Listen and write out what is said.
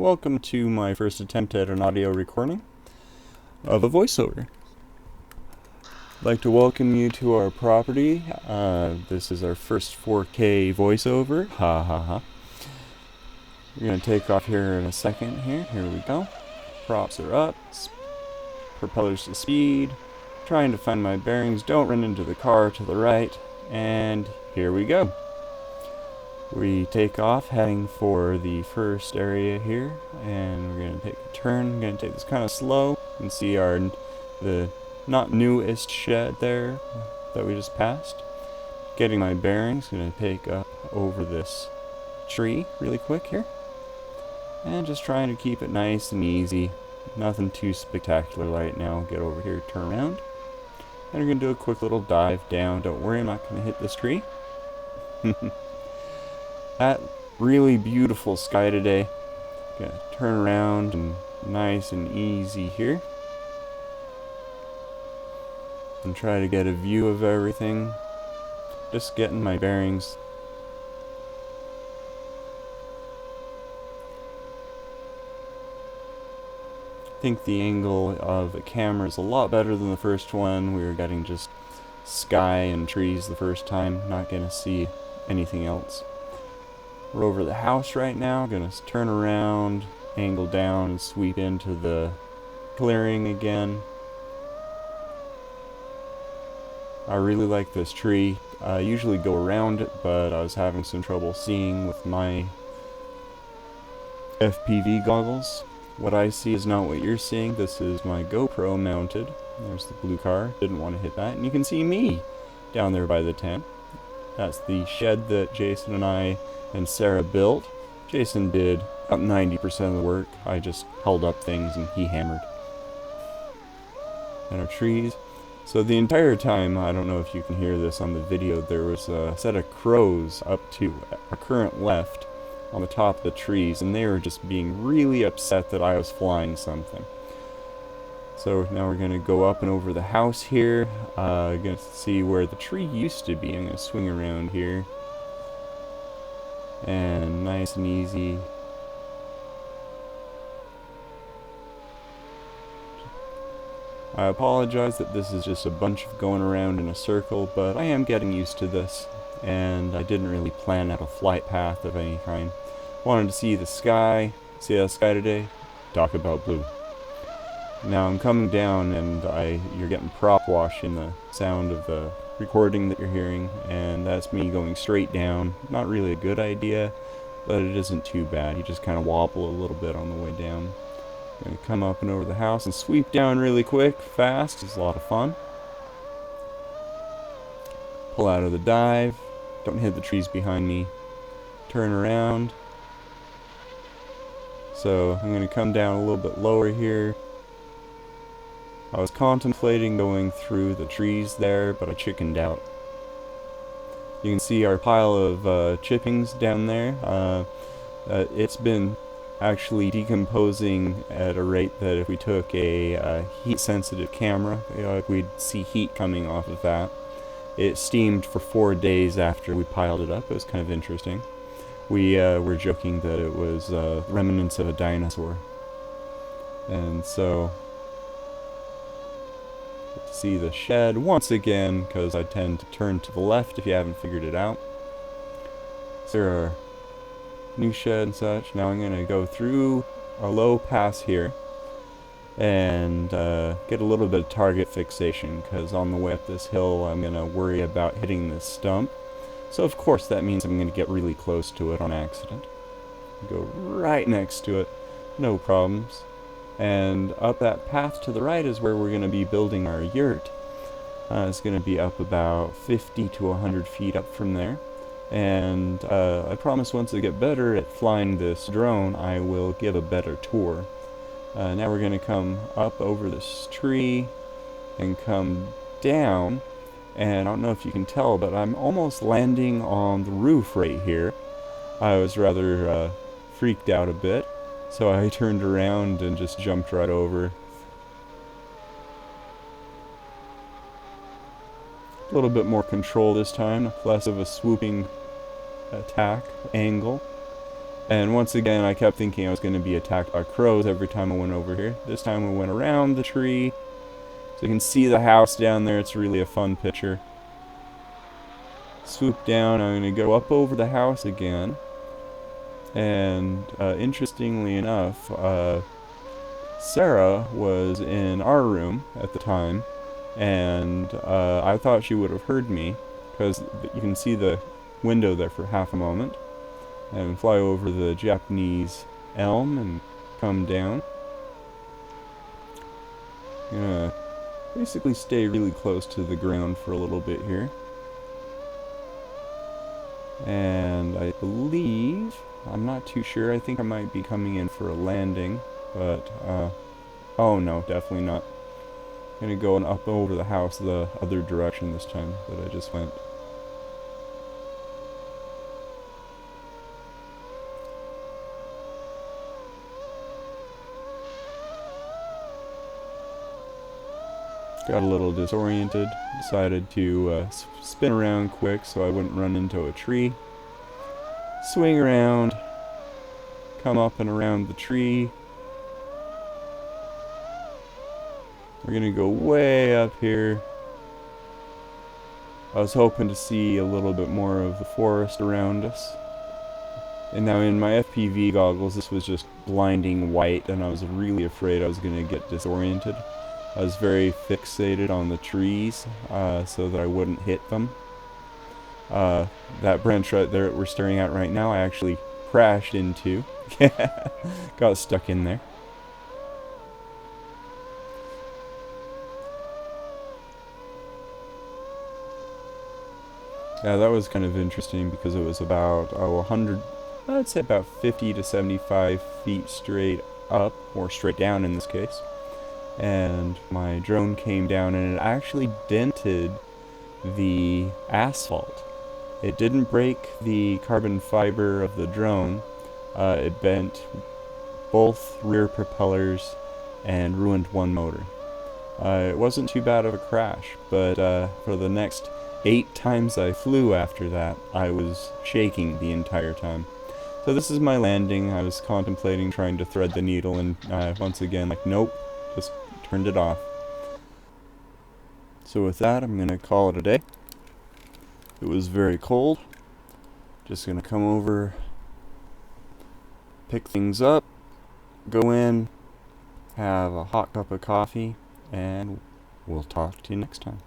welcome to my first attempt at an audio recording of a voiceover. I'd like to welcome you to our property. This is our first 4K voiceover. Ha ha ha. We're going to take off here in a second here. Here we go. Props are up. Propellers to speed. Trying to find my bearings. Don't run into the car to the right. And here we go. We take off heading for the first area here, and we're going to take a turn. We're going to take this kind of slow. You can see the not newest shed there that we just passed. Getting my bearings, going to take up over this tree really quick here. And just trying to keep it nice and easy. Nothing too spectacular right now. Get over here, turn around. And we're going to do a quick little dive down. Don't worry, I'm not going to hit this tree. That really beautiful sky today. Gonna turn around and nice and easy here. And try to get a view of everything. Just getting my bearings. I think the angle of the camera is a lot better than the first one. We were getting just sky and trees the first time. Not gonna see anything else. We're over the house right now. Gonna turn around, angle down, and sweep into the clearing again. I really like this tree. I usually go around it, but I was having some trouble seeing with my FPV goggles. What I see is not what you're seeing. This is my GoPro mounted. There's the blue car. Didn't want to hit that. And you can see me down there by the tent. That's the shed that Jason and I and Sarah built. Jason did about 90% of the work. I just held up things and he hammered. And our trees. So the entire time, I don't know if you can hear this on the video, there was a set of crows up to our current left on the top of the trees, and they were just being really upset that I was flying something. So now we're going to go up and over the house here. Going to see where the tree used to be. I'm going to swing around here. And nice and easy. I apologize that this is just a bunch of going around in a circle, but I am getting used to this, and I didn't really plan out a flight path of any kind. Wanted to see the sky. See that sky today? Talk about blue. Now I'm coming down, and you're getting prop wash in the sound of the recording that you're hearing, and that's me going straight down. Not really a good idea, but it isn't too bad. You just kind of wobble a little bit on the way down. Gonna come up and over the house and sweep down really quick, fast. It's a lot of fun. Pull out of the dive. Don't hit the trees behind me. Turn around. So I'm gonna come down a little bit lower here. I was contemplating going through the trees there, but I chickened out. You can see our pile of chippings down there. It's been actually decomposing at a rate that if we took a heat-sensitive camera, we'd see heat coming off of that. It steamed for 4 days after we piled it up. It was kind of interesting. We were joking that it was remnants of a dinosaur. And so see the shed once again, because I tend to turn to the left if you haven't figured it out. So there are new shed and such. Now I'm going to go through a low pass here and get a little bit of target fixation, because on the way up this hill I'm going to worry about hitting this stump. So of course that means I'm going to get really close to it on accident. Go right next to it, no problems. And up that path to the right is where we're going to be building our yurt. It's going to be up about 50 to 100 feet up from there. And I promise once I get better at flying this drone, I will give a better tour. Now we're going to come up over this tree and come down. And I don't know if you can tell, but I'm almost landing on the roof right here. I was rather freaked out a bit. So I turned around and just jumped right over. A little bit more control this time, less of a swooping attack angle. And once again, I kept thinking I was going to be attacked by crows every time I went over here. This time we went around the tree. So you can see the house down there. It's really a fun picture. Swoop down. I'm going to go up over the house again. And interestingly enough, Sarah was in our room at the time. And I thought she would have heard me, because you can see the window there for half a moment. And fly over the Japanese elm and come down. Gonna basically stay really close to the ground for a little bit here. And I believe, I'm not too sure, I think I might be coming in for a landing, but, oh no, definitely not. Gonna go up over the house the other direction this time that I just went. Got a little disoriented, decided to spin around quick so I wouldn't run into a tree. Swing around, come up and around the tree. We're gonna go way up here. I was hoping to see a little bit more of the forest around us. And now in my FPV goggles, this was just blinding white, and I was really afraid I was gonna get disoriented. I was very fixated on the trees, so that I wouldn't hit them. That branch right there that we're staring at right now, I actually crashed into. Got stuck in there. Yeah, that was kind of interesting because it was about 100, I'd say about 50 to 75 feet straight up, or straight down in this case. And my drone came down and it actually dented the asphalt. It didn't break the carbon fiber of the drone. It bent both rear propellers and ruined one motor. It wasn't too bad of a crash, but for the next 8 times I flew after that, I was shaking the entire time. So this is my landing. I was contemplating trying to thread the needle, and once again, like, nope, just turned it off. So with that, I'm gonna call it a day. It was very cold. Just gonna come over, pick things up, go in, have a hot cup of coffee, and we'll talk to you next time.